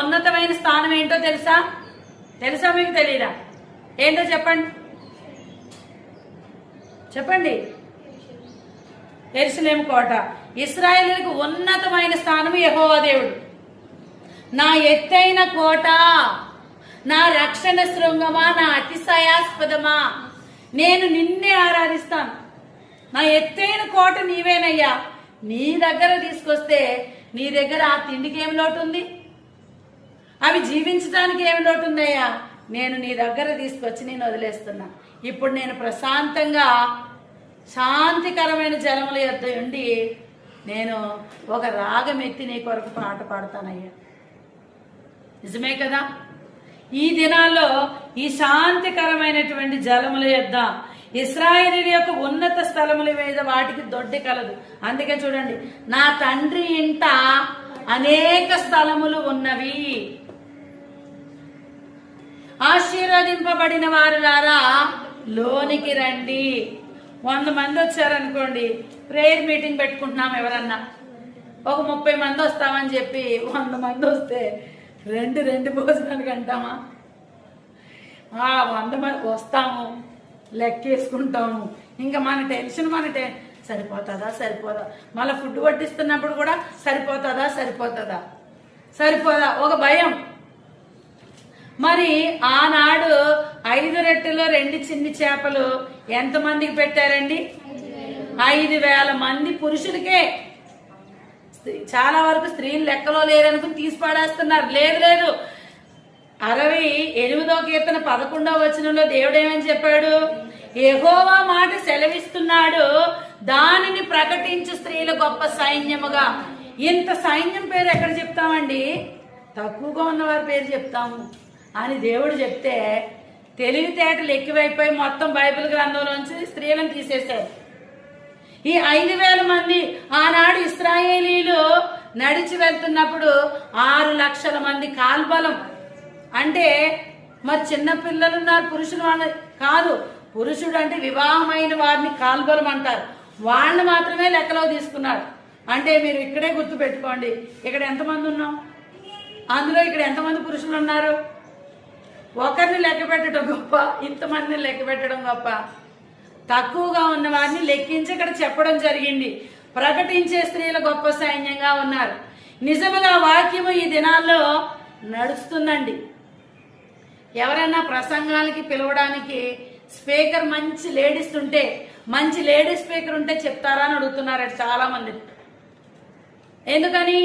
ఉన్నతమైన స్థానం ఏంటో తెలుసా? మీకు తెలీదా? ఏంటో చెప్పండి. యెరూషలేము కోట. ఇశ్రాయేలులకు ఉన్నతమైన స్థానము యెహోవా దేవుడు. నా ఎత్తైన కోట, నా రక్షణ శృంగమా, నా అతిశయాస్పదమా, నేను నిన్నే ఆరాధిస్తాను. నా ఎత్తైన కోట నీవేనయ్యా. నీ దగ్గర తీసుకొస్తే నీ దగ్గర ఆ తిండికి ఏమి లోటు ఉంది? అవి జీవించడానికి ఏమి లోటు ఉందయ్యా? నేను నీ దగ్గర తీసుకొచ్చి నేను వదిలేస్తున్నా. ఇప్పుడు నేను ప్రశాంతంగా శాంతికరమైన జలముల యొద్ద ఉండి నేను ఒక రాగం ఎత్తి నీ కొరకు పాట పాడతానయ్యా. నిజమే కదా? ఈ దినాల్లో ఈ శాంతికరమైనటువంటి జలముల యొద్ద ఇశ్రాయేలీయుల యొక్క ఉన్నత స్థలముల మీద వాటికి దొడ్డి కలదు. అందుకే చూడండి, నా తండ్రి ఇంట అనేక స్థలములు ఉన్నవి. ఆశీర్వదింపబడిన వారులారా లోనికి రండి. 100 మంది వచ్చారనుకోండి, ప్రేయర్ మీటింగ్ పెట్టుకుంటున్నాం. ఎవరన్నా ఒక 30 మంది వస్తామని చెప్పి 100 మంది వస్తే రెండు భోజనానికి అంటామా? 100 మంది వస్తాము, లెక్కేసుకుంటాము. ఇంకా మన టెన్షన్ సరిపోదా? మళ్ళీ ఫుడ్ వడ్డిస్తున్నప్పుడు కూడా సరిపోదా ఒక భయం. మరి ఆనాడు 5 రొట్టెలు 2 చిన్ని చేపలు ఎంతమందికి పెట్టారండి? 5,000 మంది పురుషులకే. చాలా వరకు స్త్రీలు లెక్కలో లేరనుకుని తీసి పడేస్తున్నారు. లేదు, 68వ కీర్తన 11వ వచనంలో దేవుడు ఏమని చెప్పాడు? యెహోవా మాట సెలవిస్తున్నాడు, దానిని ప్రకటించు స్త్రీల గొప్ప సైన్యముగా. ఇంత సైన్యం పేరు ఎక్కడ చెప్తామండి? తక్కువగా ఉన్నవారి పేరు చెప్తాము అని దేవుడు చెప్తే తెలివితేటలు ఎక్కువైపోయి మొత్తం బైబిల్ గ్రంథంలోంచి స్త్రీలను తీసేశారు. ఈ 5,000 మంది ఆనాడు ఇశ్రాయేలీలు నడిచి వెళ్తున్నప్పుడు 6 లక్షల మంది కాల్బలం. అంటే మరి చిన్న పిల్లలు ఉన్నారు, పురుషులు కాదు. పురుషుడు అంటే వివాహమైన వారిని కాల్బలం అంటారు. వాళ్ళని మాత్రమే లెక్కలో తీసుకున్నాడు. అంటే మీరు ఇక్కడే గుర్తు పెట్టుకోండి, ఇక్కడ ఎంతమంది ఉన్నాం, అందులో ఇక్కడ ఎంతమంది పురుషులు ఉన్నారు? ఒకరిని లెక్క పెట్టడం గొప్ప, ఇంతమందిని లెక్క పెట్టడం గొప్ప? తక్కువగా ఉన్న వారిని లెక్కించి ఇక్కడ చెప్పడం జరిగింది. ప్రకటించే స్త్రీల గొప్ప సైన్యంగా ఉన్నారు. నిజముగా వాక్యము ఈ దినాల్లో నడుస్తుందండి. ఎవరైనా ప్రసంగాలకి పిలవడానికి స్పీకర్ మంచి లేడీస్ ఉంటే, మంచి లేడీస్ స్పీకర్ ఉంటే చెప్తారా అని అడుగుతున్నారు చాలా మంది. ఎందుకని?